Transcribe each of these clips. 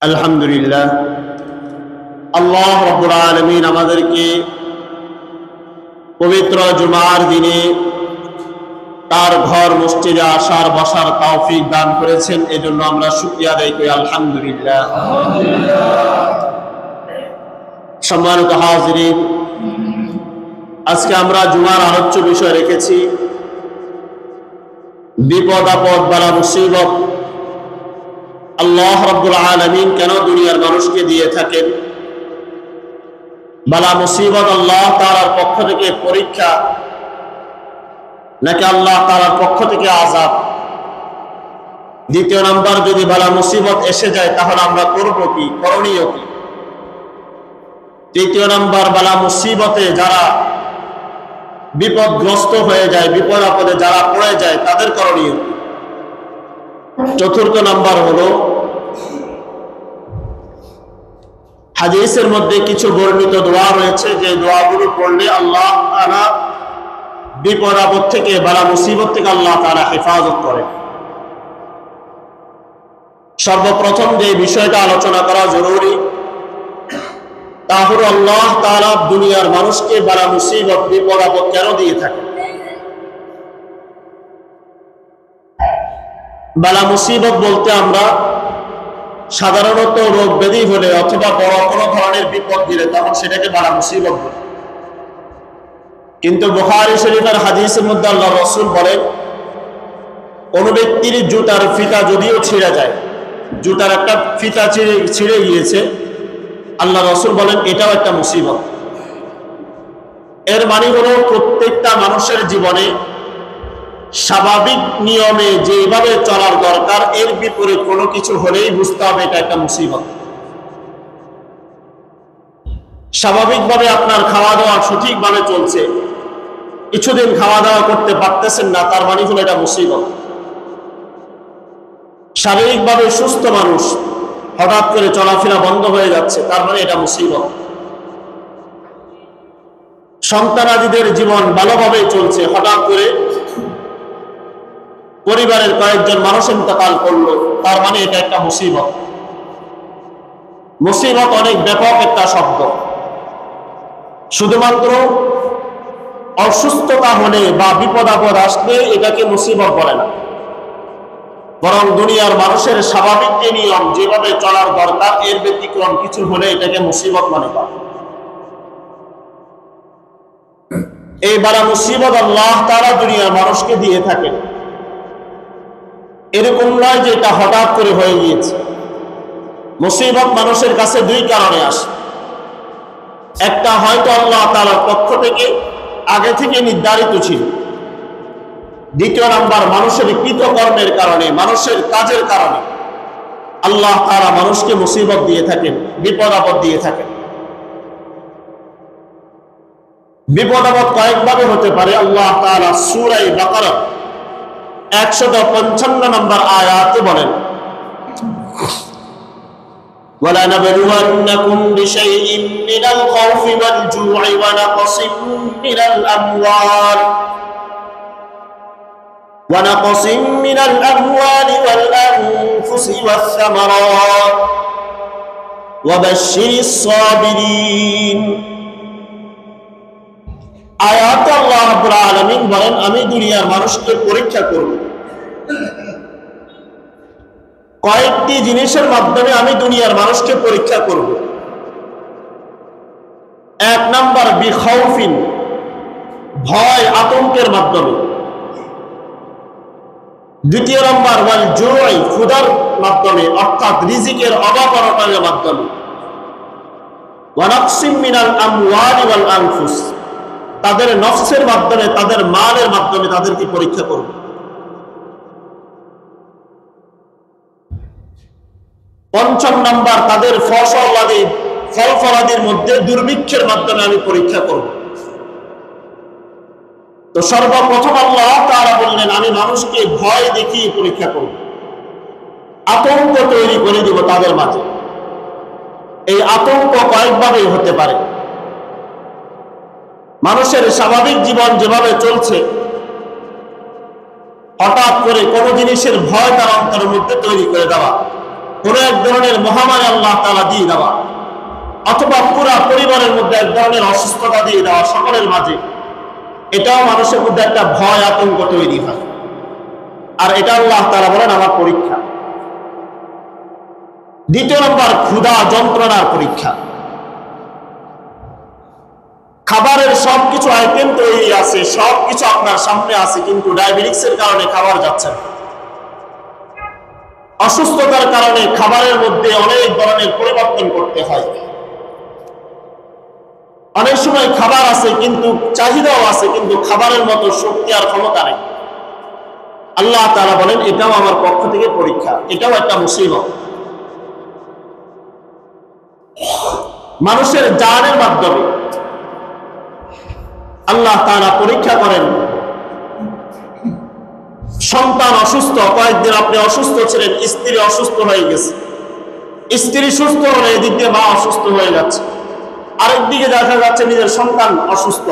আলহামদুলিল্লাহ, আল্লাহ রাব্বুল আলামিন আমাদেরকে পবিত্র জুমার দিনে তার ঘর মসজিদে আসার বসার তৌফিক দান করেছেন। এজন্য আমরা শুকরিয়া আদায় করি আলহামদুলিল্লাহ। সম্মানিত হাজিরিন, আজকে আমরা জুমার আলোচ্য বিষয় রেখেছি বিপদ আপদ বালা মুসিবত আল্লাহ রাব্বুল আলামিন কেন দুনিয়ার মানুষকে দিয়ে থাকেন। বালা মুসিবত আল্লাহ তাআলার পক্ষ থেকে পরীক্ষা নাকি আল্লাহ তাআলার পক্ষ থেকে আযাব। দ্বিতীয় নাম্বার, যদি বালা মুসিবত এসে যায় তাহলে আমরা করব কি, করণীয় কি। তৃতীয় নাম্বার, বালা মুসিবতে যারা বিপদগ্রস্ত হয়ে যায়, বিপদ আপদে যারা পড়ে যায় তাদের করণীয় কি। চতুর্থ নাম্বার হলো হাদিসের মধ্যে কিছু বর্ণিত দোয়া রয়েছে, যে দোয়াগুলো পড়লে আল্লাহ তাআলা বিপদ আপদ থেকে বালা মুসিবত থেকে আল্লাহ তাআলা হেফাজত করেন। সর্বপ্রথম যে বিষয়টা আলোচনা করা জরুরি তা হলো আল্লাহ তাআলা দুনিয়ার মানুষকে বালা মুসিবত বিপদ আপদ কেন দিয়ে থাকেন। বালা মুসিবত বলতে আমরা সাধারণত রোগ ব্যাধি হলে অথবা বড় কোনো ধরনের বিপদ দিলে তখন সেটাকে বালা মুসিবত বলে। কিন্তু বুখারী শরীফের হাদিসের মধ্যে আল্লাহ রাসূল বলেন, কোন ব্যক্তির জুতার ফিতা যদিও ছিঁড়ে যায়, জুতার একটা ফিতা ছিঁড়ে গিয়েছে, আল্লাহ রাসূল বলেন এটাও একটা মুসিবত। এর মানে হলো প্রত্যেকটা মানুষের জীবনে স্বাভাবিক নিয়মে যেভাবে চলার দরকার এর বিপরীত কোনো কিছু হলেই বুঝতে হবে এটা একটা মুসিবত। স্বাভাবিকভাবে আপনার খাওয়া দাওয়া সঠিকভাবে চলছে, কিছুদিন খাওয়া দাওয়া করতে পারতেছেন না, তার মানে হলো এটা মুসিবত। শারীরিকভাবে সুস্থ মানুষ, হঠাৎ করে চলাফেরা বন্ধ হয়ে যাচ্ছে, তার মানে এটা মুসিবত। সন্তানাদিদের জীবন ভালোভাবে চলছে, হঠাৎ করে পরিবারের কয়েকজন মানুষ ইন্তেকাল করলো, তার মানে এটা একটা মুসিবত। মুসিবত অনেক ব্যাপক একটা শব্দ। শুধুমাত্র অসুস্থতা হলে বা বিপদ আপদ আসলে এটাকে মুসিবত বলে না, বরং দুনিয়ার মানুষের স্বাভাবিক যে নিয়ম যেভাবে চলার দরকার এর ব্যতিক্রম কিছু হলে এটাকে মুসিবত মনে করে। এই বালা মুসিবত আল্লাহ তাআলা দুনিয়ার মানুষকে দিয়ে থাকেন। এরকম নয় যে এটা হঠাৎ করে হয়ে গিয়েছে। মুসিবত মানুষের কাছে দুই কারণে আসে। একটা হয়তো আল্লাহ তাআলার পক্ষ থেকে আগে থেকে নির্ধারিত ছিল। দ্বিতীয় নাম্বার, মানুষের কৃতকর্মের কারণে, মানুষের কাজের কারণে আল্লাহ তাআলা মানুষকে মুসিবত দিয়ে থাকেন, বিপদ আপদ দিয়ে থাকেন। বিপদ আপদ কয়েকভাবে হতে পারে। আল্লাহ তাআলা সূরা বাকারা 155 নম্বর আয়াতে বলেন, وَلَنَبْلُوَنَّكُمْ بِشَيْءٍ مِّنَ الْخَوْفِ وَالْجُوعِ وَنَقْصٍ مِّنَ الْأَمْوَالِ وَالْأَنفُسِ وَالثَّمَرَاتِ وَبَشِّرِ الصَّابِرِينَ। আয়াতে আল্লাহ রাব্বুল আলামিন বলেন, আমি দুনিয়ার মানুষকে পরীক্ষা করব। কয়েকটি জিনিসের মাধ্যমে আমি দুনিয়ার মানুষকে পরীক্ষা করব। এক নাম্বার, বিখাউফিন, ভয় আতঙ্কের মাধ্যমে। দ্বিতীয় নাম্বার, ওয়াল জুই, ক্ষুধার মাধ্যমে, অর্থাৎ রিজিকের অভাব অনটনের মাধ্যমে। ওয়া নাকসিম মিনাল আমওয়ালি ওয়াল আনফুস, তাদের নফসের মাধ্যমে, তাদের মালের মাধ্যমে তাদেরকে পরীক্ষা করব। পঞ্চম নাম্বার, তাদের ফল ফলাদির মধ্যে দুর্ভিক্ষের মাধ্যমে আমি পরীক্ষা করব। তো সর্বপ্রথম আল্লাহ তাআলা বললেন, আমি মানুষকে ভয় দেখিয়ে পরীক্ষা করব, আতঙ্ক তৈরি করে দিব তাদের মাঝে। এই আতঙ্ক কয়েকভাবে হতে পারে। মানুষের স্বাভাবিক জীবন যেভাবে চলছে, হঠাৎ করে কোনো জিনিসের ভয় তার অন্তরের মধ্যে তৈরি করে দেওয়া, কোন এক ধরনের মহামারী আল্লাহ তাআলা দিয়ে দেওয়া, অথবা পুরা পরিবারের মধ্যে এক ধরনের অসুস্থতা দিয়ে দেওয়া সকলের মাঝে, এটাও মানুষের মধ্যে একটা ভয় আতঙ্ক তৈরি হয়। আর এটা আল্লাহ তাআলা বলেন আমার পরীক্ষা। দ্বিতীয় নম্বর, ক্ষুধা যন্ত্রণার পরীক্ষা। খাবারের সবকিছু আইটেম তৈরি আছে, সবকিছু আপনার সামনে আছে, কিন্তু ডায়াবেটিক্সের কারণে খাবার যাচ্ছে না। অসুস্থতার কারণে খাবারের মধ্যে অনেক ধরনের পরিবর্তন করতে হয়। অনেক সময় খাবার আছে কিন্তু চাহিদাও আছে, কিন্তু খাবারের মতো শক্তি আর ক্ষমতা নেই। আল্লাহ তাআলা বলেন এটাও আমার পক্ষ থেকে পরীক্ষা, এটাও একটা মুসিবত। মানুষের জানের মাধ্যমে আল্লাহ তাআলা পরীক্ষা করেন। সন্তান অসুস্থ, কয়েকদিন আপনি অসুস্থ ছিলেন, স্ত্রী অসুস্থ হয়ে গেছে, স্ত্রী সুস্থ হলে এদিক দিয়ে মা অসুস্থ হয়ে যাচ্ছে, আরেকদিকে দেখা যাচ্ছে নিজের সন্তান অসুস্থ,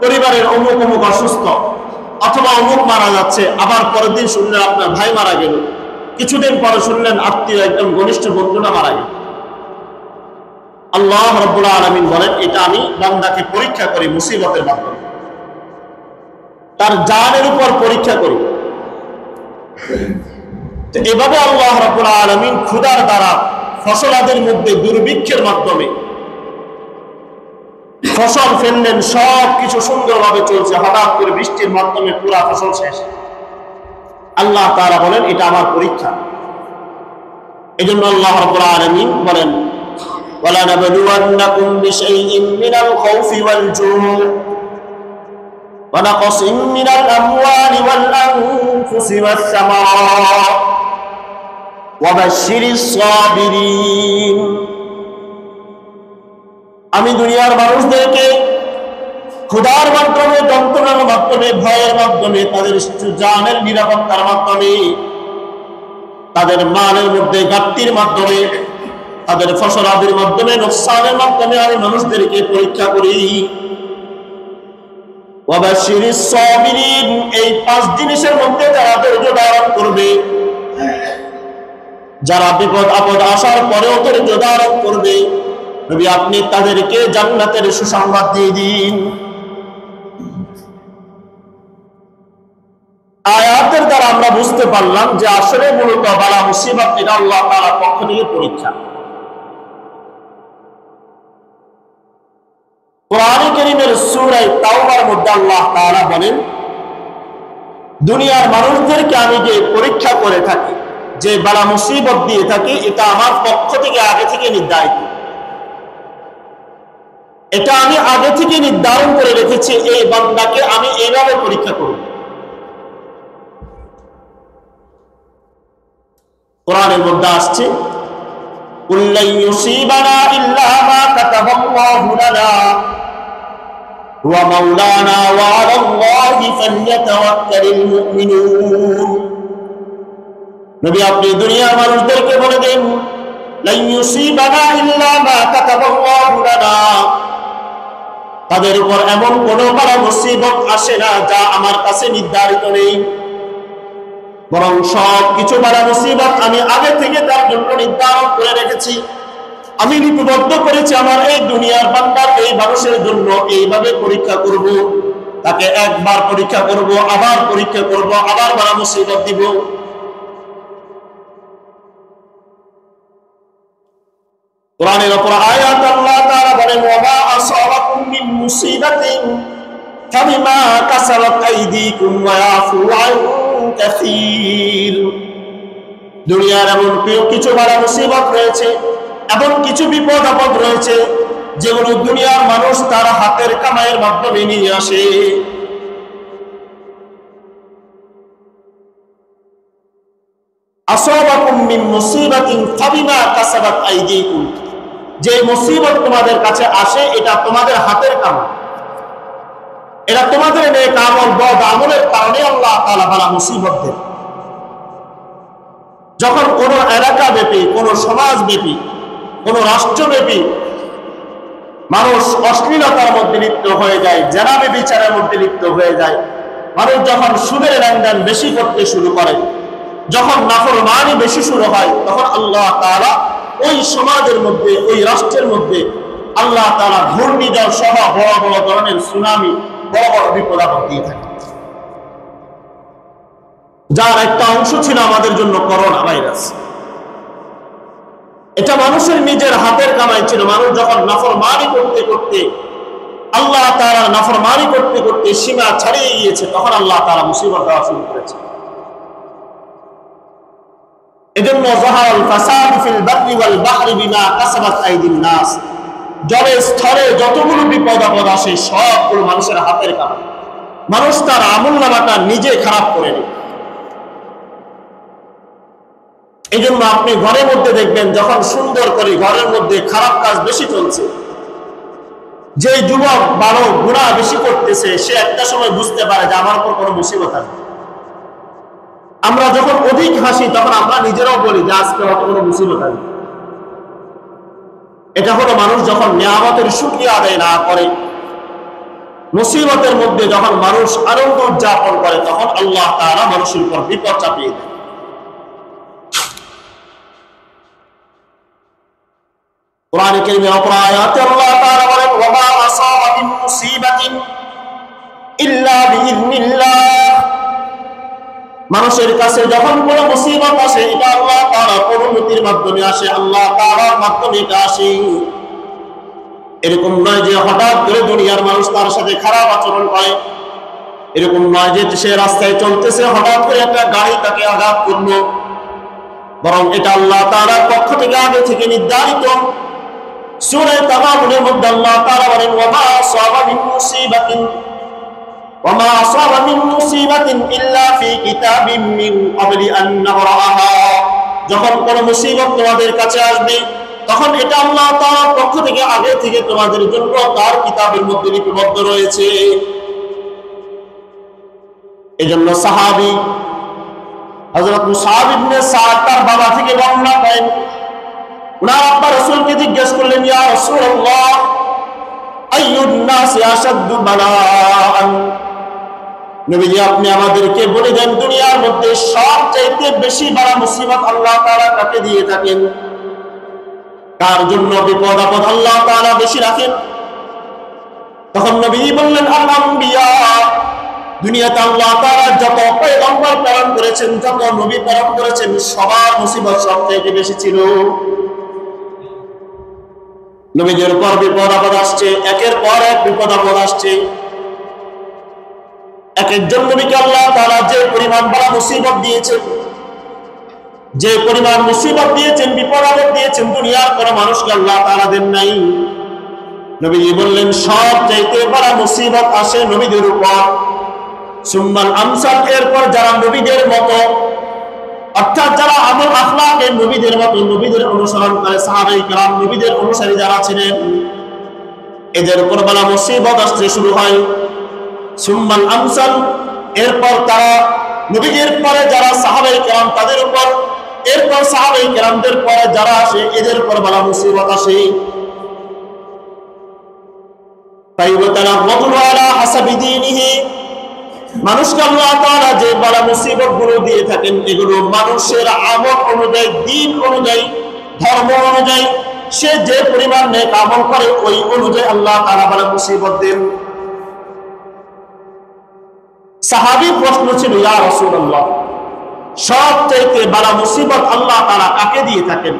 পরিবারের অমুক অমুক অসুস্থ, অথবা অমুক মারা যাচ্ছে, আবার পরের দিন শুনলেন আপনার ভাই মারা গেল, কিছুদিন পরে শুনলেন আত্মীয় একদম ঘনিষ্ঠ বন্ধুরা মারা গেল। আল্লাহ রাব্বুল আলামিন বলেন এটা আমি বান্দাকে পরীক্ষা করি মুসিবতের মাধ্যমে, তার জানের উপর পরীক্ষা করি। তো এভাবে আল্লাহ রাব্বুল আলামিন ক্ষুধার দ্বারা, ফসলাদের মধ্যে দুর্ভিক্ষের মাধ্যমে ফসল ফেললেন, সব কিছু সুন্দরভাবে চলছে, হঠাৎ করে বৃষ্টির মাধ্যমে পুরা ফসল শেষ। আল্লাহ তাআলা বলেন এটা আমার পরীক্ষা। এজন্য আল্লাহ রাব্বুল আলামিন বলেন وَلَنَبْلُوَنَّكُمْ بِشَيْءٍ مِّنَ الْخَوْفِ وَالْجُوعِ وَنَقْصٍ مِّنَ الْأَمْوَالِ وَالْأَنفُسِ وَالثَّمَرَاتِ وَبَشِّرِ الصَّابِرِينَ। আমি দুনিয়ার মানুষদেরকে ক্ষুধার মাধ্যমে, যন্ত্রণার মাধ্যমে, ভয়ের মাধ্যমে, তাদের জানের নিরাপত্তার মাধ্যমে, তাদের মালের মধ্যে ঘাটতির মাধ্যমে, তাদের ফসলাদির মাধ্যমে, নোকসানের মাধ্যমে আমি মানুষদেরকে পরীক্ষা করি। ওয়াবাশশিরিস সাবিরিন, এই 5 জিনিসের মধ্যে যারা ধৈর্য ধারণ করবে, যারা বিপদ আপদ আসার পরেও ধৈর্য ধারণ করবে, নবী আপনি তাদেরকে জান্নাতের সুসংবাদ দিয়ে দিন। আয়াতের দ্বারা আমরা বুঝতে পারলাম যে আসলে মূলত বালা মুসিবত এটা আল্লাহ তাআলার পক্ষ থেকে পরীক্ষা। কোরআন কারীমের সূরা তাওবার মধ্যে আল্লাহ তাআলা বলেন দুনিয়ার মানুষদেরকে আমি যে পরীক্ষা করে থাকি, যে বালা মুসিবত দিয়ে থাকি, এটা আমার পক্ষ থেকে আগে থেকে নির্ধারিত। এটা আমি আগে থেকে নির্ধারণ করে রেখেছি, এই বান্দাকে আমি এইভাবে পরীক্ষা করব। কোরআনের মধ্যে আসছে কুল্লা ইউসিবানা ইল্লা মা কাতাবাল্লাহু লানা ওয়া মাওলানা ওয়া আলাল্লাহি ফালইয়াতাওয়াক্কালিল মুমিনুন। নবী আপনি দুনিয়ার মানুষদেরকে বলে দেন লা ইউসিবানা ইল্লা মা কাতাবাল্লাহু লানা, তাদের উপর এমন কোনো বড় মুসিবত আসে না যা আমার কাছে নির্ধারিত নেই, বরং সব কিছু বড় মুসিবত আমি আগে থেকে তার জন্য নির্ধারণ করে রেখেছি। আমি লিপিবদ্ধ করেছি আমার এই দুনিয়ার বান্দাকে, এই মানুষের জন্য এইভাবে পরীক্ষা করব। তাকে একবার পরীক্ষা করব, আবার পরীক্ষা করব, আবার বড় মুসিবত দিব। কোরআনের উপর আয়াত আল্লাহ তাআলা বলেন ওয়া মা আসাবাকুম মিন মুসিবাতিন ফাবিমা কাসাবাত আইদিকুম ওয়া ইয়াফু আন কাসীর। দুনিয়ার এমন কিছু বড় মুসিবত রয়েছে, এমন কিছু বিপদ আপদ রয়েছে যেগুলো দুনিয়ার মানুষ তার হাতের কামাইয়ের মাধ্যমে নিয়ে আসে। আসাবাকুম মিন মুসিবাতিন ফাবিমা কাসাবাত আইদিকুম, যে মুসিবত তোমাদের কাছে আসে এটা তোমাদের হাতের কামাই, এটা তোমাদের নেক আমল বদ আমলের কারণে আল্লাহ তাআলা বালা মুসিবত দেন। যখন কোন এলাকা ব্যাপী, কোন সমাজ ব্যাপী, কোন রাষ্ট্রব্যাপী মানুষ অশ্লীলতার মধ্যে লিপ্ত হয়ে যায়, জেনা ব্যভিচারের মধ্যে লিপ্ত হয়ে যায়, মানুষ যখন সুদের লেনদেন বেশি করতে শুরু করে, যখন নাফরমানি বেশি শুরু হয় তখন আল্লাহ তাআলা ওই সমাজের মধ্যে, ওই রাষ্ট্রের মধ্যে আল্লাহ তাআলা ঘূর্ণিঝড় সহ বড় বড় ধরনের সুনামি, বড় বড় বিপদ আপদ দিয়ে থাকে, যার একটা অংশ ছিল আমাদের জন্য করোনা ভাইরাস। এটা মানুষের নিজের হাতের কামাই ছিল। মানুষ যখন নাফরমানি করতে করতে, আল্লাহ তাআলার নাফরমানি করতে করতে সীমা ছাড়িয়ে গিয়েছে, তখন আল্লাহ তাআলা মুসিবত দেওয়া শুরু করেছে। এজন্য যাহারাল ফাসাদু ফিল বাররি ওয়াল বাহরি বিমা কাসাবাত আইদিন নাস, জলে স্থলে যতগুলো বিপদ আপদ আসে সবগুলো মানুষের হাতের কামাই। মানুষ তার আমলনামাটা নিজে খারাপ করে নেয়। এই জন্য আপনি ঘরের মধ্যে দেখবেন যখন সুন্দর করে ঘরের মধ্যে খারাপ কাজ বেশি চলছে, যে যুবক বালক গুনাহ বেশি করতেছে, সে একটা সময় বুঝতে পারে যে আমার উপর কোনো মুসিবত আসবে। আমরা যখন অধিক হাসি তখন আমরা নিজেরাও বলি যে আজকে হয়তো কোনো মুসিবত আসবে। এটা হলো মানুষ যখন নিয়ামতের শুকরিয়া আদায় না করে, মুসিবতের মধ্যে যখন মানুষ আনন্দ উদযাপন করে, তখন আল্লাহ তাআলা মানুষের উপর বিপদ চাপিয়ে দেয়। কোরআনে কারীমের অপর আয়াতে আল্লাহ তাআলা বলেন, ওয়া মা আসাবা মিন মুসিবাতিন ইল্লা বিইذনিল্লাহ। মানুষের কাছে যখন কোনো মুসিবত আসে, এটা আল্লাহ তাআলার অনুমতির মাধ্যমে আসে, আল্লাহ তাআলার মাধ্যমে এটা আসে। এরকম নয় যে হঠাৎ করে দুনিয়ার মানুষ তার সাথে খারাপ আচরণ করে, এরকম নয় যে সে রাস্তায় চলতেছে হঠাৎ করে একটা গাড়ি তাকে আঘাত করলো, বরং এটা আল্লাহ তাআলার পক্ষ থেকে আগে থেকে নির্ধারিত। সূরা তাগাবুনের মধ্যে আল্লাহ তাআলা বলেন, ওয়া মা আসাবা মিন মুসিবাতিন ইল্লা ফি কিতাবিম মিন ক্বাবলি আন নাবরাহা। যখন কোনো মুসিবত তোমাদের কাছে আসবে, তখন এটা আল্লাহ তাআলার পক্ষ থেকে আগে থেকে তোমাদের জন্য তার কিতাবের মধ্যে লিপিবদ্ধ রয়েছে। এজন্য সাহাবী হযরত মুসআব ইবনে সাদ তার বাবা থেকে বর্ণনা করেন, উনার আব্বা রাসূলকে জিজ্ঞেস করলেন, ইয়া রাসূলুল্লাহ, আইয়ুন নাসি আশাদ্দু বালাআন। নবীজি, আপনি আমাদেরকে বলে দেন দুনিয়ার মধ্যে সবচাইতে বেশি বড় মুসিবত আল্লাহ তাআলা কাকে দিয়ে থাকেন, কার জন্য বিপদ আপদ আল্লাহ তাআলা বেশি রাখেন? তখন নবীজি বললেন, আল আম্বিয়া। দুনিয়াতে আল্লাহ তাআলা যত পয়গম্বর প্রেরণ করেছেন, যত নবী প্রেরণ করেছেন, সবার মুসিবত সবচেয়ে বেশি ছিল। নবীদের উপর বিপদ আপদ আসছে, একের পর এক বিপদ আপদ আসছে। এক একজন নবীকে আল্লাহ তাআলা যে পরিমাণ বড় মুসিবত দিয়েছেন, যে পরিমাণ মুসিবত দিয়েছেন, বিপদ আপদ দিয়েছেন, দুনিয়ার কোনো মানুষকে আল্লাহ তাআলা দেন নাই। নবীজি বললেন, সবচাইতে বড় মুসিবত আসে নবীদের উপর। সুম্মাল আমসাল, এরপর যারা নবীদের মতো, অর্থাৎ যারা আমল আখলাকে নবীদের মতো, নবীদের অনুসরণ করে, সাহাবায়ে কেরাম নবীদের অনুসারী যারা ছিলেন, এদের উপর বলা মুসিবত আসতে শুরু হয়। সুম্মাল আমসাল, এরপর তারা নবীদের পরে যারা সাহাবায়ে কেরাম তাদের উপর, এরপর সাহাবায়ে কেরামদের পরে যারা আসে এদের উপর বলা মুসিবত আসে। ফায়ুবতালা রাজুলু আলা হাসাবি দীনিহি, মানুষকে আল্লাহ তাআলা যে বড় মুসিবত গুলো দিয়ে থাকেন, এগুলো মানুষের আমল অনুযায়ী, দিন অনুযায়ী, ধর্ম অনুযায়ী, সে যে পরিমাণ নেক আমল করে ওই অনুযায়ী আল্লাহ তাআলা বড় মুসিবত দেন। সাহাবীর প্রশ্ন ছিল, ইয়া রাসূলুল্লাহ, সবচাইতে বড় মুসিবত আল্লাহ তাআলা কাকে দিয়ে থাকেন?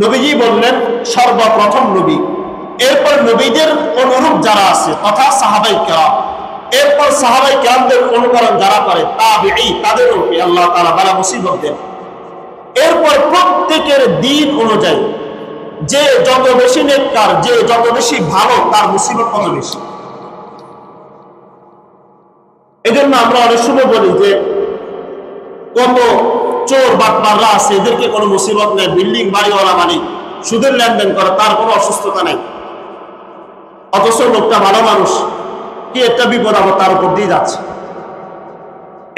নবীজি বললেন, সর্বপ্রথম নবী, এরপর নবীদের অনুরূপ যারা আছে তথা সাহাবায়ে কেরাম, এরপর সাহাবায়ে কেরামদের অনুকরণ যারা করে তাবিঈ, তাদের উপরে আল্লাহ তাআলা বড় মুসিবত দেন। এরপর প্রত্যেকের দিন অনুযায়ী যে যত বেশি নেককার, যে যত বেশি ভালো, তার মুসিবত তত বেশি। এজন্য আমরা অনেক সময় বলি যে কত চোর বাটপাররা আছে, এদেরকে কোনো মুসিবত নেই, বিল্ডিং বাড়িওয়ালা মালিক সুদের লেনদেন করে, তার কোনো অসুস্থতা নাই, অথচ লোকটা ভালো মানুষ, কি একটা বিপদ আবার তার উপর দিয়ে যাচ্ছে।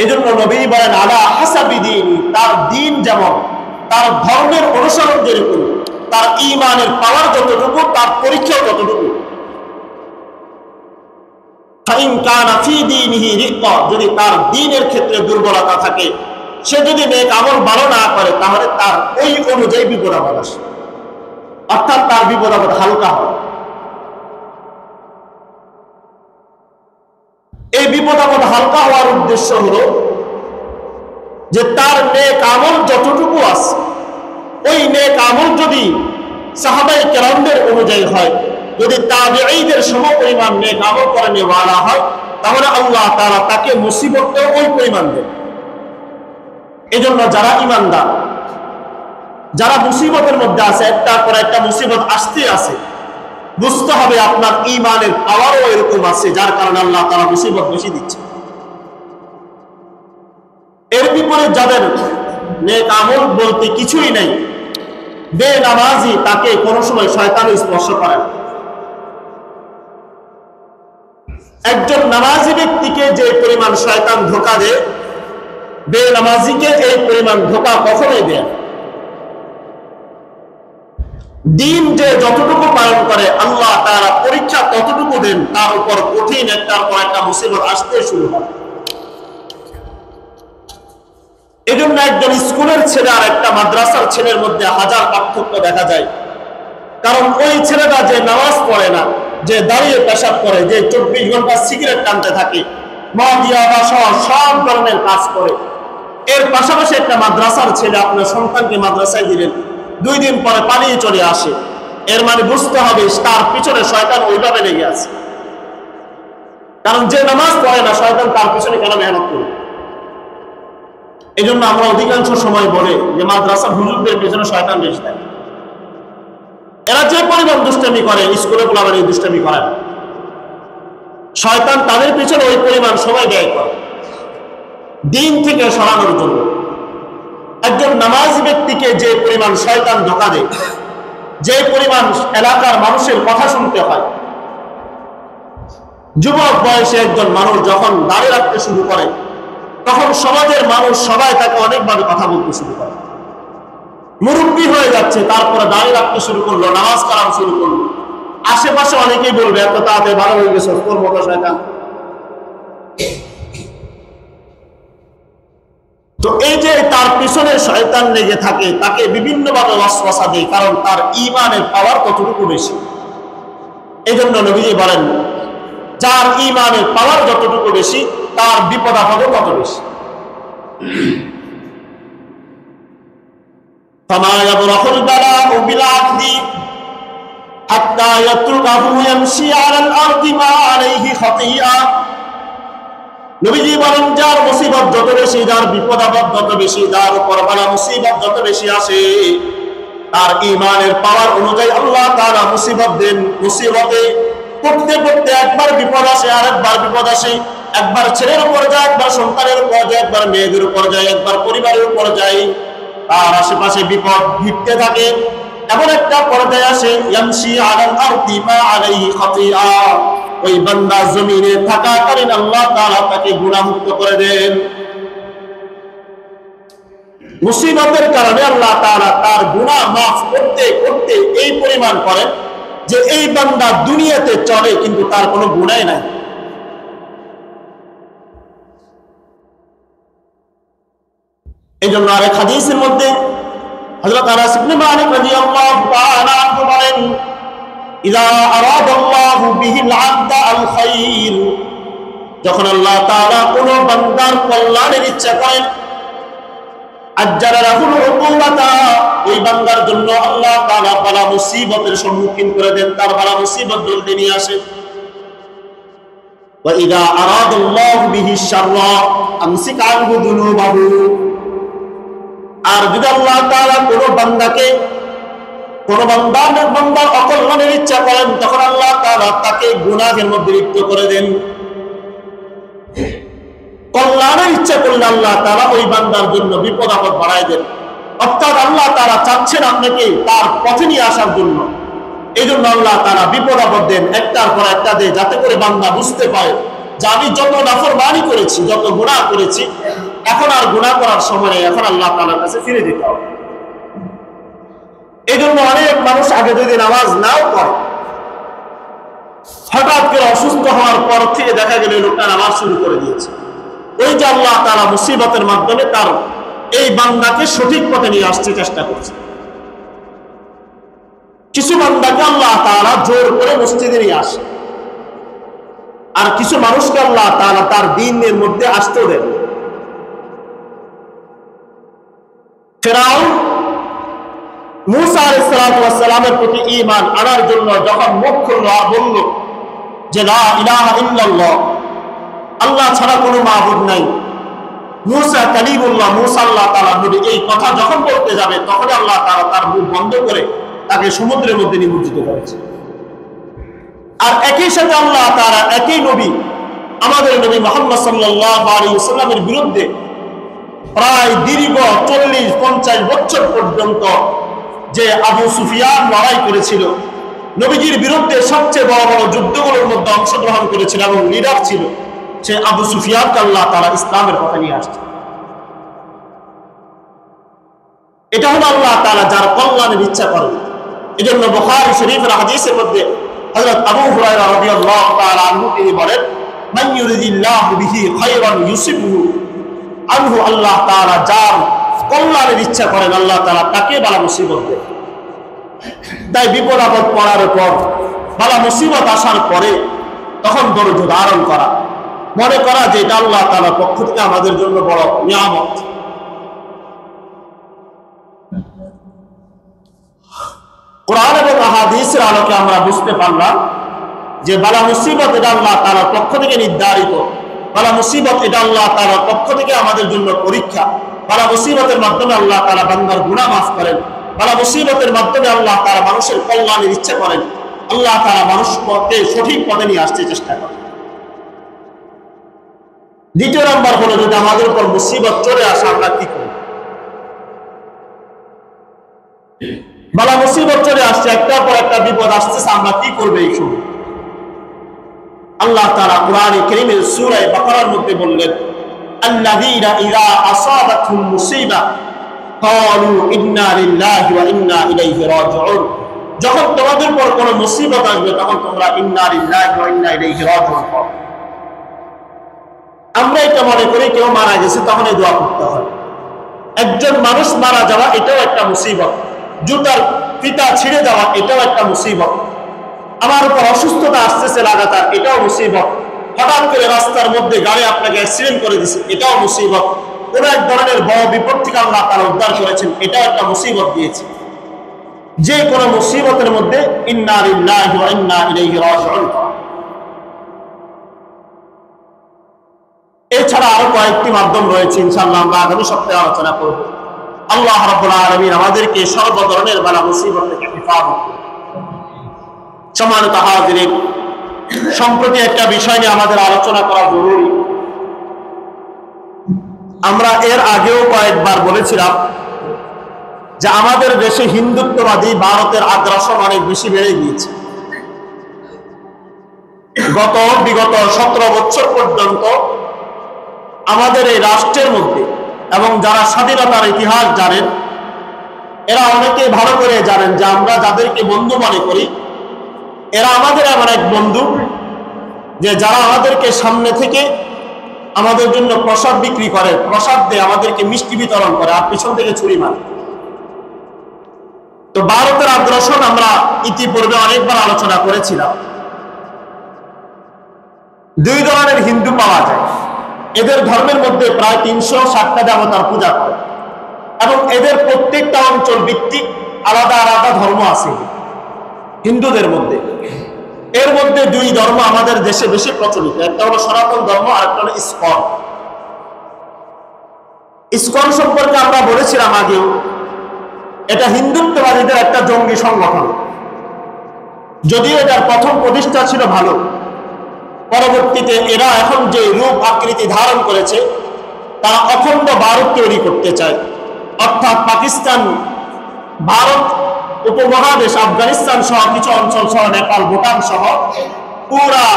এই জন্য নবী বলেন, আলা হাসাবি দীনি, তার দিন যেমন, তার ধর্মের অনুসরণ যেরকম, তার ঈমানের পাওয়ার যতটুকু, তার পরীক্ষা যতটুকু। ফাইন কানা ফি দীনিহি রিক্কা, যদি তার দ্বীনের ক্ষেত্রে দুর্বলতা থাকে, সে যদি নেক আমল ভালো না করে তাহলে তার ওই অনুযায়ী বিপদ আপদ আসে, অর্থাৎ তার বিপদ আপদ হালকা হয়। এই বিপদ আপদ হালকা হওয়ার উদ্দেশ্য হলো যে তার নেক আমল যতটুকু আছে ওই নেক আমল যদি সাহাবায়ে কেরামদের অনুযায়ী হয়, যদি তাবেঈদের সমপরিমাণ নেক আমল করে নেওয়ালা হয়, তাহলে আল্লাহ তাআলা তাকে মুসিবতও ওই পরিমাণ দেন। এজন্য যারা ঈমানদার, যারা মুসিবতের মধ্যে আছে, একটার পর একটা মুসিবত আসতে আছে, বুঝতে হবে আপনার ঈমানের পাওয়ারও এরকম আছে, যার কারণে আল্লাহ তাআলা মুসিবত বেশি দিচ্ছে। এর বিপরীত যাদের নেক আমল বলতে কিছুই নেই, বেনামাজি, তাকে কোনো সময় শয়তান স্পর্শ করে না। একজন নামাজি ব্যক্তিকে যে পরিমাণ শয়তান ধোঁকা দেয়, বেনামাজিকে এই পরিমাণ ধোঁকা কখনোই দেয়। দিন যে যতটুকু পালন করে আল্লাহ তাআলা পরীক্ষা ততটুকু দেন, তার উপর কঠিন একটার পর একটা মুসিবত আসতে শুরু হয়। এজন্য একজন স্কুলের ছেলে আর একটা মাদ্রাসার ছেলের মধ্যে হাজার পার্থক্য দেখা যায়। কারণ ওই ছেলেটা যে নামাজ পড়ে না, যে দাঁড়িয়ে পেশাব করে, যে 24 ঘন্টা সিগারেট টানতে থাকে, মদ ইয়াবা সহ সব ধরনের কাজ করে, এর পাশাপাশি একটা মাদ্রাসার ছেলে আপনার সন্তানকে মাদ্রাসায় দিলেন, 2 দিন পরে পালিয়ে চলে আসে, এর মানে বুঝতে হবে তার পিছনে শয়তান ওইভাবে লেগে আছে। কারণ যে নামাজ পড়ে না, শয়তান তার পিছনে কেন মেহনত করবে? এই জন্য আমরা অধিকাংশ সময় বলে যে মাদ্রাসা হুজুরদের পেছনে শয়তান বেশি থাকে। এরা যে পরিমাণ দুষ্টামি করে, স্কুলে পোলাবেন এই দুষ্টামি করে না, শয়তান তাদের পিছনে ওই পরিমাণ সময় ব্যয় করে দিন থেকে সরানোর জন্য। একজন নামাজি ব্যক্তিকে যে পরিমাণ শয়তান ধোঁকা দেয়, যে পরিমাণ এলাকার মানুষের কথা শুনতে হয়, যুবক বয়সে একজন মানুষ যখন দাঁড়িয়ে রাখতে শুরু করে, তখন সমাজের মানুষ সবাই তাকে অনেকভাবে কথা বলতে শুরু করে। মুরব্বী হয়ে যাচ্ছে, তারপরে দাঁড়িয়ে রাখতে শুরু করলো, নামাজ কালাম শুরু করলো, আশেপাশে অনেকেই বলবে এত তাড়াতাড়ি ভালো হয়ে গেছে, তোর মতো শয়তান। তো এই যে তার পিছনে শয়তান লেগে থাকে, তাকে বিভিন্নভাবে ওয়াসওয়াসা দেয়, কারণ তার ঈমানের পাওয়ার ততটুকু বেশি। এই জন্য নবীজি বলেন, যার ঈমানের পাওয়ার যতটুকু বেশি, তার বিপদ আপদও তত বেশি। ফামা ইয়াবরাহুল বালাউ বিল আবদি হাত্তা ইয়াতরুকাহু ইয়ামশি আলাল আরদি মা আলাইহি খাতিয়া। নবীজি বলেন, যার মুসিবত যত বেশি, যার বিপদ আপদ যত বেশি, যার উপর বালা মুসিবত যত বেশি আসে, তার ঈমানের পাওয়ার অনুযায়ী আল্লাহ তাআলা মুসিবত দেন। মুসিবতে পড়তে পড়তে একবার বিপদ আসে, আরেকবার বিপদ আসে, একবার ছেলের উপর যায়, একবার সন্তানের উপর যায়, একবার মেয়েদের উপর যায়, একবার পরিবারের উপর যায়, তার আশেপাশে বিপদ ভিড়তে থাকে। এমন একটা পর্যায়ে আসে, ইয়ামশি আলাল আরদি মা আলাইহি খাতিয়া, ওই বান্দা জমিনে থাকাকালীন আল্লাহ তাআলা তাকে গুনাহমুক্ত করে দেন। মুসিবতের কারণে আল্লাহ তাআলা তার গুনাহ মাফ করতে করতে এই পরিমাণ করেন যে এই বান্দা দুনিয়াতে চলে কিন্তু তার কোনো গুনাহ নাই। এই জন্য আরেক হাদিসের মধ্যে হযরত আনাস ইবনে মালিক রাদিয়াল্লাহু তাআলা আনহু বলেন, ইযা আরাদাল্লাহু বিহিল আবদা আল খায়র, যখন আল্লাহ তাআলা কোন বান্দার কল্যাণের ইচ্ছা করেন, আজ্জালা লাহুল উকুবাতা, ওই বান্দার জন্য আল্লাহ তাআলা বালা মুসিবতের সম্মুখীন করে দেন, তার বালা মুসিবত জলদি নিয়ে আসেন। ওয়া ইযা আরাদাল্লাহু বিহিশ শাররা আমসিক আনহু যুনুবাহু, আর যদি আল্লাহ তাআলা কোন বান্দাকে, কোন বান্দার অকল্যাণের ইচ্ছা করেন, তখন আল্লাহ তাআলা তাকে গুনাহের মধ্যে লিপ্ত করে দেন। কল্যাণের ইচ্ছা করলে আল্লাহ তাআলা ওই বান্দার জন্য বিপদ আপদ বাড়ায় দেন। অর্থাৎ আল্লাহ তাআলা চাচ্ছেন আপনাকে তার পথে নিয়ে আসার জন্য, এই জন্য আল্লাহ তাআলা বিপদ আপদ দেন, একটার পর একটা দেয়, যাতে করে বান্দা বুঝতে পারে যে আমি যত নাফরমানি করেছি, যত গুনাহ করেছি, এখন আর গুনাহ করার সময় নেই, এখন আল্লাহ তাআলার কাছে ফিরে যেতে হবে। এই জন্য অনেক মানুষ আগে যদি নামাজ নাও করে, হঠাৎ করে অসুস্থ হওয়ার পর থেকে দেখা গেল লোকটা নামাজ শুরু করে দিয়েছে। ওই যে আল্লাহ তাআলা মুসিবতের মাধ্যমে তার এই বান্দাকে সঠিক পথে নিয়ে আসতে চেষ্টা করছে। কিছু বান্দাকে আল্লাহ তাআলা জোর করে মসজিদে নিয়ে আসে, আর কিছু মানুষকে আল্লাহ তাআলা তার দ্বীনের মধ্যে আসতেও দেন। ফিরআউন মূসা আলাইহিস সালামের প্রতি ঈমান আনার জন্য যখন মুখ খুলল আর বলল যে লা ইলাহা ইল্লাল্লাহ, আল্লাহ ছাড়া কোনো মাবুদ নাই, মূসা কালিমুল্লাহ, মূসা আল্লাহ তাআলার নবী, এই কথা যখন বলতে যাবে তখন আল্লাহ তাআলা তার মুখ বন্ধ করে তাকে সমুদ্রের মধ্যে নিমজ্জিত করেছে। আর একই সাথে আল্লাহ তাআলা একই নবী আমাদের নবী মুহাম্মদ সাল্লাল্লাহু আলাইহি ওয়াসাল্লামের বিরুদ্ধে প্রায় দীর্ঘ 40-50 বছর পর্যন্ত যে আবু সুফিয়ান লড়াই করেছিল, নবীজির বিরুদ্ধে সবচেয়ে বড় বড় যুদ্ধগুলোর মধ্যে অংশগ্রহণ করেছিল এবং লিডার ছিল, সে আবু সুফিয়ানকে আল্লাহ তাআলা ইসলামের পথে নিয়ে আসছে। এটা হলো আল্লাহ তাআলা যার কল্যাণের ইচ্ছা করেন। এজন্য বুখারী শরীফের হাদিসের মধ্যে হযরত আবু হুরায়রা রাদিয়াল্লাহু তাআলা আনহু তিনি বলেন, মান ইউরিদিল্লাহু বিহি খায়রান ইউসিবহু আনহু, আল্লাহ তাআলা যার কল্যাণের ইচ্ছা করেন আল্লাহ তাআলা তাকে বালা মুসিবত দেন। তাই বিপদ আপদ পড়ার পর, বালা মুসিবত আসার পরে তখন ধৈর্য ধারণ করা, মনে করা যে এটা আল্লাহ তাআলার পক্ষ থেকে আমাদের জন্য বড় নিয়ামত। কোরআন এবং হাদিসের আলোকে আমরা বুঝতে পারলাম যে বালা মুসিবত এটা আল্লাহ তাআলার পক্ষ থেকে নির্ধারিত, বালা মুসিবত এটা আল্লাহ তাআলার পক্ষ থেকে আমাদের জন্য পরীক্ষা। বালা মুসিবতের মাধ্যমে আল্লাহ তাআলা বান্দার গুনাহ মাফ করেন, বালা মুসিবতের মাধ্যমে আল্লাহ তাআলা মানুষের কল্যাণের ইচ্ছা করেন, আল্লাহ তাআলা মানুষকে সঠিক পথে নিয়ে আসতে চেষ্টা করেন। দ্বিতীয় নাম্বার হলো, যদি আমাদের উপর মুসিবত চলে আসে আমরা কি করি? বালা মুসিবত চলে আসছে, একটার পর একটা বিপদ আসতেছে, আমরা কি করব এই সময়? আল্লাহ তাআলা কোরআনে কারীমের সূরা বাকারার মধ্যে বললেন, আল্লাযীনা ইযা আসাবাতহুম মুসিবা ক্বালু ইন্না লিল্লাহি ওয়া ইন্না ইলাইহি রাজিউন, যখন তোমাদের উপর কোনো মুসিবত আসবে তখন তোমরা ইন্না লিল্লাহি ওয়া ইন্না ইলাইহি রাজিউন পড়ো। আমরা এটা মনে করি কেউ মারা গেছে তখন এই দোয়া করতে হয়। একজন মানুষ মারা যাওয়া এটাও একটা মুসিবত, জুতার ফিতা ছিঁড়ে যাওয়া এটাও একটা মুসিবত, আমার উপর অসুস্থতা আসতেছে লাগাতার এটাও মুসিবত, হঠাৎ করে রাস্তার মধ্যে গাড়ি আপনাকে অ্যাক্সিডেন্ট করে দিচ্ছে এটাও মুসিবত, কোন এক ধরনের বড় বিপদ থেকে আল্লাহ তাআলা উদ্ধার করেছেন এটাও একটা মুসিবত দিয়েছে। যে কোনো মুসিবতের মধ্যে ইন্না লিল্লাহি ওয়া ইন্না ইলাইহি রাজিউন। এছাড়া আরো কয়েকটি মাধ্যম রয়েছে, ইনশাআল্লাহ আমরা আগামী সপ্তাহে আলোচনা করব। আল্লাহ রাব্বুল আলামিন আমাদেরকে সর্ব ধরনের বালা মুসিবত থেকে হেফাজত করুন। সম্মানিত হাজিরিন, সম্প্রতি একটা বিষয় নিয়ে আমাদের আলোচনা করা জরুরি। আমরা এর আগেও কয়েকবার বলেছিলাম যে আমাদের দেশে হিন্দুত্ববাদী ভারতের আগ্রাসন অনেক বেশি বেড়ে গিয়েছে। বিগত 17 বছর পর্যন্ত আমাদের এই রাষ্ট্রের মধ্যে, এবং যারা স্বাধীনতার ইতিহাস জানেন এরা অনেকে ভালো করে জানেন যে আমরা যাদেরকে বন্ধু মনে করি এরা আমাদের এমন এক বন্ধু যে যারা আমাদেরকে সামনে থেকে আমাদের জন্য প্রসাদ বিক্রি করে, প্রসাদ দিয়ে আমাদেরকে মিষ্টি বিতরণ করে, আর পিছন থেকে ছুরি মারে। তো ভারতের আগ্রাসন আমরা ইতিপূর্বে অনেকবার আলোচনা করেছিলাম। দুই ধরনের হিন্দু পাওয়া যায়, এদের ধর্মের মধ্যে প্রায় 360টা দেবতার পূজা করে, এবং এদের প্রত্যেকটা অঞ্চল ভিত্তিক আলাদা আলাদা ধর্ম আছে হিন্দুদের মধ্যে। এর মধ্যে দুই ধর্ম আমাদের দেশে বেশি প্রচলিত, একটা হলো সনাতন ধর্ম আর একটা হলো ইসকন। ইসকন সম্পর্কে আমরা বলেছিলাম আগেও, এটা হিন্দুত্ববাদীদের একটা জঙ্গি সংগঠন। যদিও এটার প্রথম প্রতিষ্ঠা ছিল ভালো, পরবর্তীতে এরা এখন যে রূপ আকৃতি ধারণ করেছে তারা অখণ্ড ভারত তৈরি করতে চায়, অর্থাৎ পাকিস্তান, ভারত উপমহাদেশ, আফগানিস্তান সহ কিছু অঞ্চল সহ নেপাল, ভুটান সহ পুরা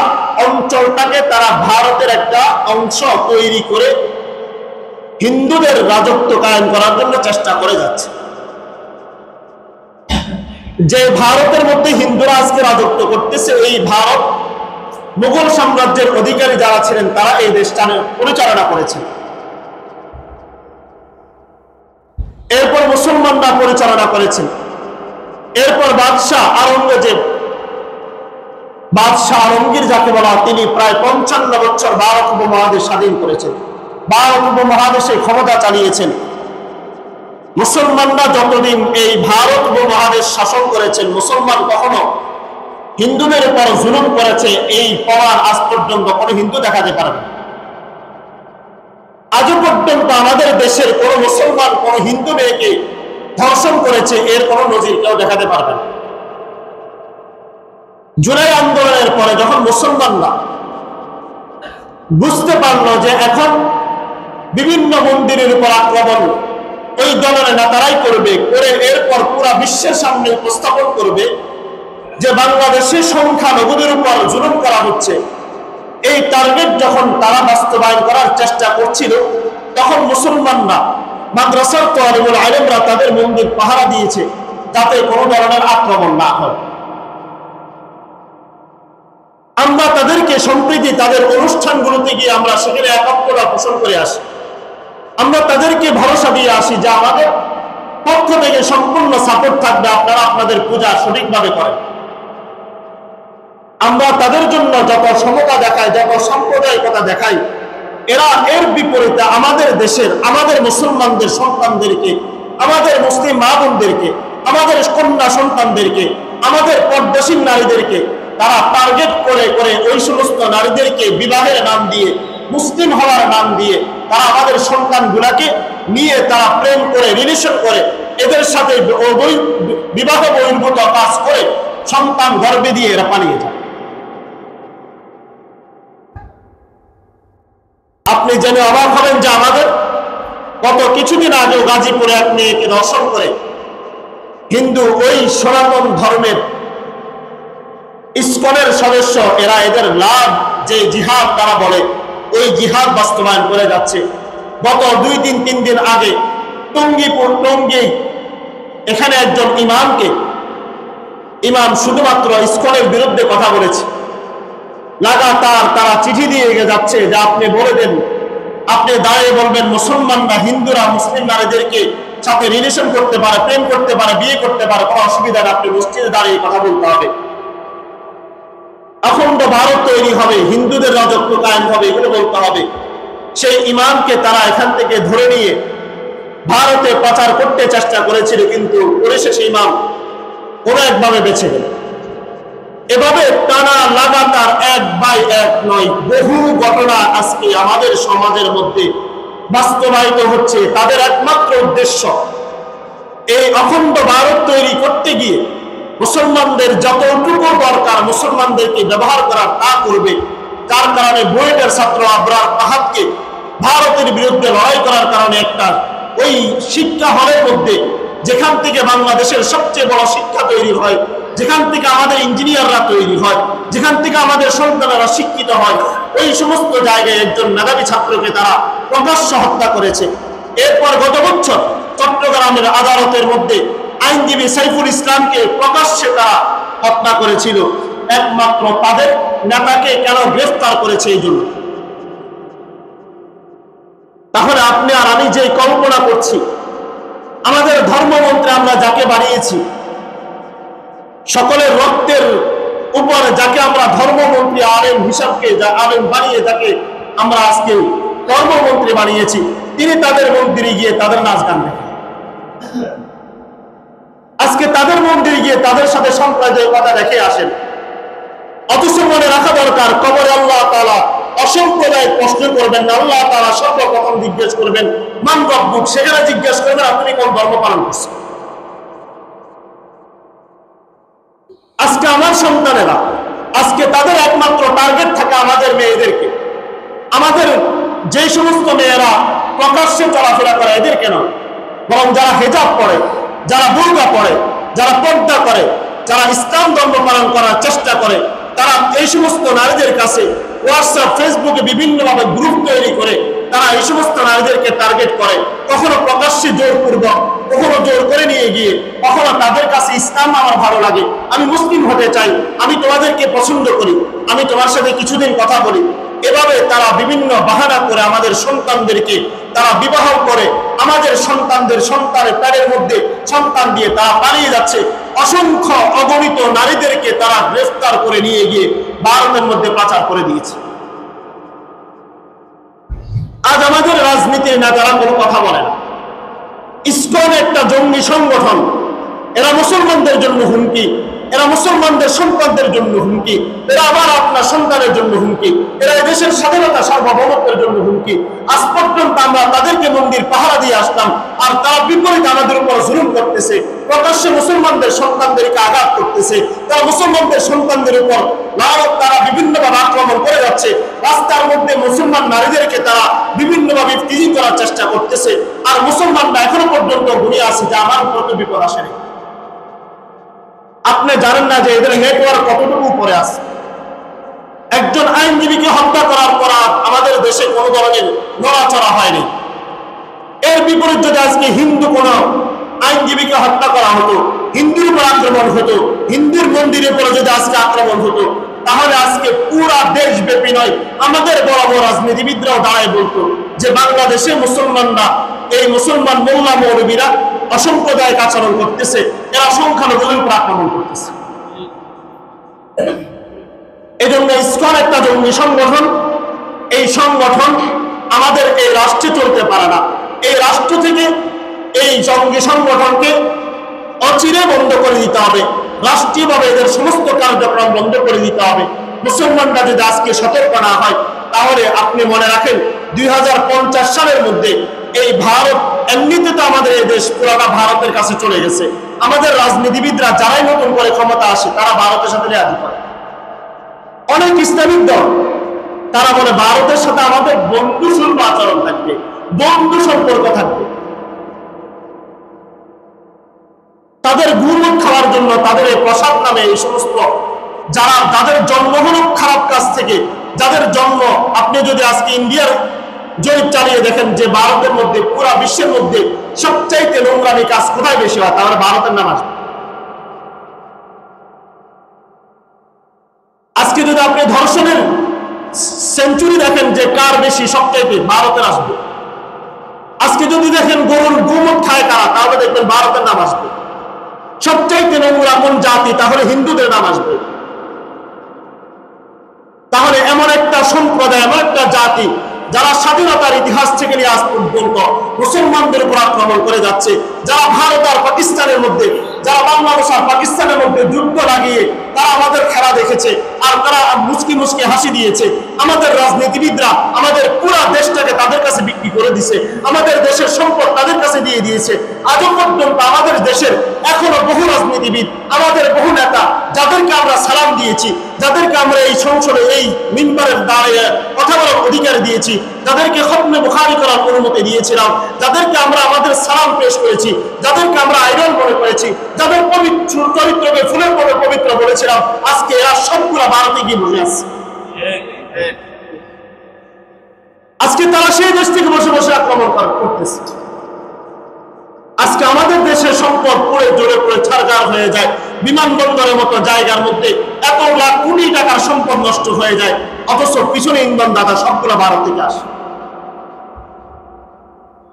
অঞ্চলটাকে তারা ভারতের একটা অংশ তৈরি করে হিন্দুদের রাজত্ব কায়েম করার জন্য চেষ্টা করে যাচ্ছে। যে ভারতের মধ্যে হিন্দুরা আজকে রাজত্ব করতেছে, এই ভারত মুঘল সাম্রাজ্যের অধিকারী যারা ছিলেন তারা এই দেশটা পরিচালনা করেছেন। পরিচালনা করেছেন। এরপর বাদশাহ আলমগীর যাকে বলা, তিনি প্রায় 55 বছর ভারত উপমহাদেশ স্বাধীন করেছেন, ভারত উপমহাদেশে ক্ষমতা চালিয়েছেন। মুসলমানরা যতদিন এই ভারত উপমহাদেশ শাসন করেছেন, মুসলমান কখনো হিন্দুদের উপর জুলুম করেছে এই প্রমাণ আজ পর্যন্ত কোনো হিন্দু দেখাতে পারবে না। আজও পর্যন্ত আমাদের দেশের কোন মুসলমান কোন হিন্দু মেয়েকে ধর্ষণ করেছে এর কোন নজির কেউ দেখাতে পারবে না। জুলাই আন্দোলনের পরে যখন মুসলমানরা বুঝতে পারলো যে এখন বিভিন্ন মন্দিরের উপর আক্রমণ ওই দলের নেতারাই করবে, করে এরপর পুরা বিশ্বের সামনে উপস্থাপন করবে যে বাংলাদেশের সংখ্যালঘুদের উপর জুলুম করা হচ্ছে, এই টার্গেট যখন তারা বাস্তবায়ন করার চেষ্টা করছিল, তখন মুসলমানরা মাদ্রাসার তালিবুল ইলমরা তাদের মন্দির পাহারা দিয়েছে যাতে কোনো ধরনের আক্রমণ না হয়। আমরা তাদেরকে সম্প্রীতি তাদের অনুষ্ঠানগুলোতে গিয়ে আমরা সেখানে একাত্মতা পোষণ করে আসি। আমরা তাদেরকে ভরসা দিয়ে আসি যে আমাদের পক্ষ থেকে সম্পূর্ণ সাপোর্ট থাকবে, আপনারা আপনাদের পূজা সঠিকভাবে করেন। আমরা তাদের জন্য যত সমতা দেখাই, যত সাম্প্রদায়িকতা দেখাই, এরা এর বিপরীতে আমাদের দেশের আমাদের মুসলমানদের সন্তানদেরকে, আমাদের মুসলিম মা বোনদেরকে, আমাদের কন্যা সন্তানদেরকে, আমাদের পর্দাসীন নারীদেরকে তারা টার্গেট করে করে ওই সমস্ত নারীদেরকে বিবাহের নাম দিয়ে, মুসলিম হওয়ার নাম দিয়ে তারা আমাদের সন্তানগুলাকে নিয়ে তারা প্রেম করে, রিলেশন করে, এদের সাথে বিবাহ বহির্ভূত কাজ করে সন্তান গর্ভে দিয়ে এরা পালিয়ে যায়। আপনি জেনে অবাক হবেন যে আমাদের গত কিছুদিন আগেও গাজীপুরে এক মেয়েকে ধর্ষণ করে হিন্দু ওই সনাতন ধর্মের ইসকনের সদস্য এরা এদের লাভ যে জিহাদ তারা বলে ওই জিহাদ বাস্তবায়ন করে যাচ্ছে। গত 2-3 দিন আগে টঙ্গী এখানে একজন ইমাম শুধুমাত্র ইসকনের বিরুদ্ধে কথা বলেছে। লাগাতার তারা চিঠি দিয়ে যাচ্ছে যে আপনি বলে দেন, আপনি দাঁড়িয়ে বলবেন মুসলমানরা, হিন্দুরা মুসলিম নারীদেরকে সাথে রিলেশন করতে পারে, প্রেম করতে পারে, বিয়ে করতে পারে, কোনো অসুবিধা নেই, আপনি মসজিদে দাঁড়িয়ে কথা বলতে হবে, অখণ্ড ভারত তৈরি হবে, হিন্দুদের রাজত্ব কায়েম হবে, এগুলো বলতে হবে। সেই ইমামকে তারা এখান থেকে ধরে নিয়ে ভারতে প্রচার করতে চেষ্টা করেছিল, কিন্তু পরিশেষে ইমাম কোনো একভাবে বেঁচে গেল। এভাবে টানা লাগাতার 1 নয়, বহু ঘটনা আজকে আমাদের সমাজের মধ্যে বাস্তবায়িত হচ্ছে। তাদের একমাত্র উদ্দেশ্য এই অখণ্ড ভারত তৈরি করতে গিয়ে মুসলমানদের যতটুকু দরকার মুসলমানদেরকে ব্যবহার করার তা করবে। যার কারণে বুয়েটের ছাত্র আবরার আহাদকে ভারতের বিরুদ্ধে লড়াই করার কারণে একটা ওই শিক্ষা হলের মধ্যে, যেখান থেকে বাংলাদেশের সবচেয়ে বড় শিক্ষা তৈরি হয়, যেখান থেকে আমাদের ইঞ্জিনিয়াররা তৈরি হয়, যেখান থেকে আমাদের সন্তানেরা শিক্ষিত হয়, ওই সমস্ত জায়গায় একজন মেধাবী ছাত্রকে তারা প্রকাশ্য হত্যা করেছে। এরপর গত বছর চট্টগ্রামের আদালতের মধ্যে আইনজীবী সাইফুল ইসলামকে প্রকাশ্যে তারা হত্যা করেছিল, একমাত্র তাদের নেতাকে কেন গ্রেফতার করেছে এই জন্য। তাহলে আপনি আর আমি যে কল্পনা করছি, আমাদের ধর্মমন্ত্রে আমরা যাকে বানিয়েছি, সকলের রক্তের উপরে যাকে আমরা ধর্মমন্ত্রী আলেম হিসাবকে আলেম বানিয়ে যাকে আমরা আজকে ধর্মমন্ত্রী বানিয়েছি, তিনি তাদের মন্দিরে গিয়ে তাদের নাচ গান দেখেন। আজকে তাদের মন্দিরে গিয়ে তাদের সাথে সাম্প্রদায়িকতা দেখে আসেন। অথচ মনে রাখা দরকার, কবরে আল্লাহ তাআলা অসম্প্রদায়িক প্রশ্ন করবেন না। আল্লাহ তাআলা সর্বপ্রথম জিজ্ঞেস করবেন মান রব্বুক, সেখানে জিজ্ঞেস করবেন আপনি কোন ধর্ম পালন করছেন। আজকে আমার সন্তানেরা, আজকে তাদের একমাত্র টার্গেট থাকে আমাদের মেয়েদেরকে, আমাদের যে সমস্ত মেয়েরা প্রকাশ্যে চলাফেরা করে এদেরকে নয়, বরং যারা হেজাব পড়ে, যারা বুরকা পড়ে, যারা পর্দা করে, যারা ইসলাম ধর্ম পালন করার চেষ্টা করে, তারা এই সমস্ত নারীদের কাছে হোয়াটসঅ্যাপ, ফেসবুকে বিভিন্নভাবে গ্রুপ তৈরি করে তারা এই সমস্ত নারীদেরকে টার্গেট করে। কখনো প্রকাশ্যে জোরপূর্বক, কখনো জোর করে নিয়ে গিয়ে, কখনো তাদের কাছে ইসলাম আমার ভালো লাগে, আমি মুসলিম হতে চাই, আমি তোমাদেরকে পছন্দ করি, আমি তোমার সাথে কিছুদিন কথা বলি, এভাবে তারা বিভিন্ন বাহানা করে আমাদের সন্তানদেরকে তারা বিবাহ করে, আমাদের সন্তানদের সন্তানের প্যারের মধ্যে সন্তান দিয়ে তারা পালিয়ে যাচ্ছে। অসংখ্য অগণিত নারীদেরকে তারা গ্রেফতার করে নিয়ে গিয়ে ভারতের মধ্যে পাচার করে দিয়েছে। আজ আমাদের রাজনীতির নেতারা কোনো কথা বলে না। ইসকন একটা জঙ্গি সংগঠন, এরা মুসলমানদের জন্য হুমকি, এরা মুসলমানদের সন্তানদের জন্য হুমকি, এরা আবার আপনার সন্তানের জন্য হুমকি, এরা দেশের স্বাধীনতা সার্বভৌমত্বের জন্য হুমকি। আজ পর্যন্ত আমরা তাদেরকে মন্দির পাহারা দিয়ে আসতাম, আর তারা বিপরীতে আমাদের উপর জুলুম করতেছে, প্রকাশ্যে মুসলমানদের সন্তানদেরকে আঘাত করতেছে, তারা মুসলমানদের সন্তানদের উপর তারা বিভিন্নভাবে আক্রমণ করে যাচ্ছে। রাস্তার মধ্যে মুসলমান নারীদেরকে তারা বিভিন্নভাবে টিজিং করার চেষ্টা করতেছে, আর মুসলমানরা এখনো পর্যন্ত ঘুরে আসে যে আমার উপর তো বিপদ আসেনি। আপনি জানেন না যে এদের নেটওয়ার্ক কতটুকু উপরে আছে। একজন আইনজীবীকে হত্যা করার পর আমাদের দেশে কোনো ধরনের নড়াচড়া হয়নি। এর বিপরীত যদি আজকে হিন্দু কোন আইনজীবীকে হত্যা করা হতো, হিন্দুর উপর আক্রমণ হতো, হিন্দুর মন্দিরের উপরে যদি আজকে আক্রমণ হতো, তাহলে আজকে পুরা দেশব্যাপী নয়, আমাদের বড় বড় রাজনীতিবিদরাও দাঁড়ায় বলতো যে বাংলাদেশে মুসলমানরা, এই মুসলমান মোল্লা মৌলবীরা অসাম্প্রদায়িক আচরণ করতেছে, এরা সংখ্যালঘুদের উপর আক্রমণ করতেছে। এই জন্য ইসকন একটা জঙ্গি সংগঠন। এই সংগঠন আমাদের এই রাষ্ট্রে চলতে পারে না। এই রাষ্ট্র থেকে এই জঙ্গি সংগঠনকে অচিরে বন্ধ করে দিতে হবে, রাষ্ট্রীয়ভাবে এদের সমস্ত কার্যক্রম বন্ধ করে দিতে হবে। মুসলমানরা যদি আজকে সতর্ক না হয়, তাহলে আপনি মনে রাখেন 2050 সালের মধ্যে এই ভারত, এমনিতে তো আমাদের এই দেশ পুরোটা ভারতের কাছে চলে গেছে। আমাদের রাজনীতিবিদরা যারাই নতুন করে ক্ষমতা আসে, তারা ভারতের সাথে লেয়াদি করে। অনেক ইসলামিক দল তারা বলে ভারতের সাথে আমাদের বন্ধুসুলভ আচরণ থাকবে, বন্ধু সম্পর্ক থাকবে। তাদের গুরুমত খাওয়ার জন্য তাদের এই প্রসাদ নামে এই সমস্ত যাদের জন্ম হলো খারাপ কাজ থেকে, যাদের জন্ম, আপনি যদি আজকে ইন্ডিয়ার জরিপ চালিয়ে দেখেন যে ভারতের মধ্যে, পুরা বিশ্বের মধ্যে সবচাইতে নোংরামি কাজ কোথায় বেশি হয়, তাহলে ভারতের নাম আসবে। আজকে যদি আপনি ধর্ষণের সেঞ্চুরি দেখেন যে কার বেশি, সবচাইতে ভারতের আসবে। আজকে যদি দেখেন গরুর গোমত খায় কারা, তাহলে দেখবেন ভারতের নাম আসবে। সবচাইতে নোংরা কোন জাতি, তাহলে হিন্দুদের নাম আসবে। তাহলে এমন একটা সম্প্রদায়, এমন একটা জাতি যারা স্বাধীনতার ইতিহাস থেকে নিয়ে আজ পর্যন্ত মুসলমানদের উপর আক্রমণ করে যাচ্ছে, যারা ভারত আর পাকিস্তানের মধ্যে, যারা বাংলাদেশ আর পাকিস্তানের মধ্যে যুদ্ধ লাগিয়ে তারা আমাদের খেলা দেখেছে, আর তারা মুচকি মুচকি হাসি দিয়েছে। আমাদের রাজনীতিবিদরা আমাদের পুরা দেশটাকে তাদের কাছে বিক্রি করে দিছে, আমাদের দেশের সম্পদ তাদের কাছে দিয়ে দিয়েছে। আজও পর্যন্ত আমাদের দেশের এখনো বহু রাজনীতিবিদ, আমাদের বহু নেতা, যাদেরকে আমরা সালাম দিয়েছি, যাদেরকে আমরা এই সংসদে এই মিম্বরের দাঁড়িয়ে কথা বলার অধিকার দিয়েছি, যাদেরকে খতমে বুখারী করার অনুমতি দিয়েছিলাম, যাদেরকে আমরা আমাদের সালাম পেশ করেছি, যাদেরকে আমরা আইডল মনে করেছি, যাদের পবিত্র চরিত্রকে ফুলের মতো পবিত্র বলেছিলাম, আজকে এরা সবগুলা ভারতে গিয়ে বসে আছে। আজকে তারা সেই দেশ থেকে বসে বসে আক্রমণ করতেছে। আজকে আমাদের দেশের সম্পদ পড়ে জোরে পড়ে ছাড়খাড় হয়ে যায়, বিমানবন্দরের মতো জায়গার মধ্যে এত লাখ কোটি টাকার সম্পদ নষ্ট হয়ে যায়, অথচ পিছনে ইন্ধন দাদা সবগুলো ভারত থেকে আসে।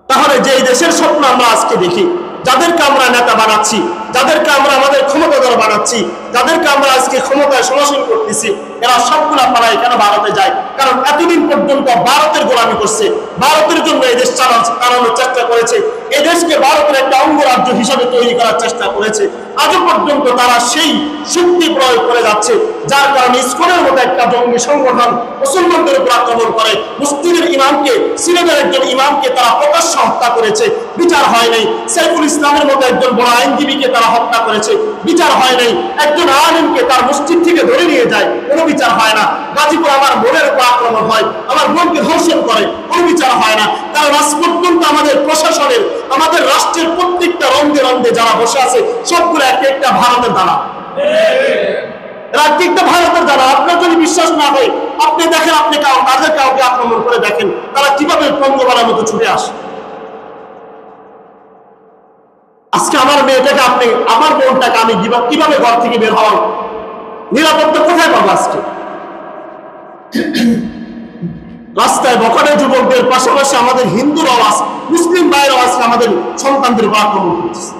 তাহলে যে দেশের স্বপ্ন আমরা আজকে দেখি, যাদেরকে আমরা নেতা বানাচ্ছি, যাদেরকে আমরা আমাদের ক্ষমতাধর বানাচ্ছি, যাদেরকে আমরা আজকে ক্ষমতায় সমাসীন করতেছি, এরা সবগুলা পাড়ায় কেন ভারতে যায়? কারণ এতদিন পর্যন্ত ভারতের গোলামি করছে, ভারতের জন্য এই দেশ চালানোর চেষ্টা করেছে, এই দেশকে ভারতের একটা অঙ্গরাজ্য হিসাবে তৈরি করার চেষ্টা করেছে। আজও পর্যন্ত তারা সেই শক্তি প্রয়োগ করে যাচ্ছে, যার কারণে ইসকনের মতো একটা জঙ্গি সংগঠন মুসলমানদের উপর আক্রমণ করে। মুসলিমের ইমামকে, সিলেটের একজন ইমামকে তারা প্রকাশ্য হত্যা করেছে, বিচার হয় নাই। সাইফুল ইসলামের মতো একজন বড় আইনজীবীকে তারা হত্যা করেছে, বিচার হয় নাই। একজন আলিমকে তার মসজিদ থেকে ধরে নিয়ে যায়, কোনো বিচার হয় না। গাজীপুর আমার বোনের উপর আক্রমণ হয়, আমার বোনকে ধর্ষণ করে, কোনো বিচার হয় না। কারণ আজ পর্যন্ত আমাদের প্রশাসনের, আমাদের রাষ্ট্রের প্রত্যেকটা রন্ধে রন্ধে যারা বসে আছে, সবগুলো একটা একটা ভারতের দ্বারা, একটা ভারতের দ্বারা। আপনার যদি বিশ্বাস না হয়, আপনি দেখেন, আপনি তাদের কাউকে আক্রমণ করে দেখেন, তারা কিভাবে পঙ্গবালার মতো ছুটে আসে। আজকে আমার মেয়েটাকে, আপনি আমার বোনটাকে আমি কিভাবে ঘর থেকে বের হওয়ার নিরাপত্তা কোথায় পাবো? আজকে রাস্তায় বখাটে যুবকদের পাশাপাশি আমাদের হিন্দুরাও আছে, মুসলিম ভাইরাও আছে, আমাদের সন্তানদের উপর আক্রমণ করতেছে।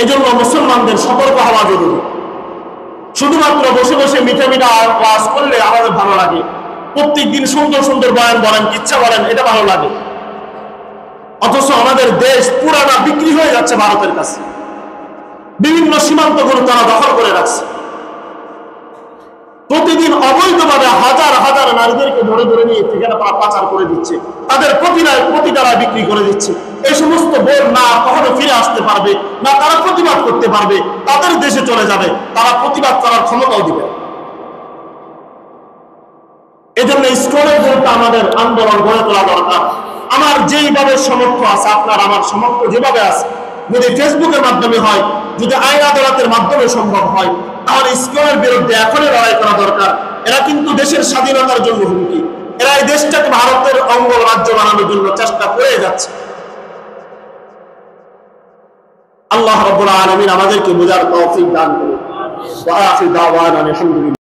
এজন্য মুসলমানদের সতর্ক হওয়া জরুরি। শুধুমাত্র বসে বসে মিঠা মিঠা ওয়াজ করলে আমাদের ভালো লাগে, প্রত্যেকদিন সুন্দর সুন্দর বয়ান বলেন, কিচ্ছা বলেন, এটা ভালো লাগে, অথচ আমাদের দেশ পুরানা বিক্রি হয়ে যাচ্ছে ভারতের কাছে। বিভিন্ন সীমান্তগুলো তারা দখল করে রাখছে। প্রতিদিন অবৈধভাবে হাজার হাজার নারীদেরকে ধরে ধরে নিয়ে ঠিকানা পাচার করে দিচ্ছে, তাদের প্রতিটারা বিক্রি করে দিচ্ছে। এই সমস্ত বোন না কখনো ফিরে আসতে পারবে না, তারা প্রতিবাদ করতে পারবে, তাদের দেশে চলে যাবে, তারা প্রতিবাদ করার ক্ষমতাও দিবে। এজন্য ইসকনের বিরুদ্ধে আমাদের আন্দোলন গড়ে তোলা দরকার। আমার যেইভাবে সামর্থ্য আছে, আপনার আমার সামর্থ্য যেভাবে আছে, যদি ফেসবুকের মাধ্যমে হয়, যদি আইন আদালতের মাধ্যমে সম্ভব হয়, তাহলে ইসকনের বিরুদ্ধে এখনই লড়াই করা দরকার। এরা কিন্তু দেশের স্বাধীনতার জন্য হুমকি, এরা এই দেশটাকে ভারতের অঙ্গরাজ্য বানানোর জন্য চেষ্টা করে যাচ্ছে। আল্লাহ রাব্বুল আলামিন আমাদেরকে বোঝার তৌফিক দান করুন। ওয়া আখিরু দাওয়ানা আলহামদুলিল্লাহ।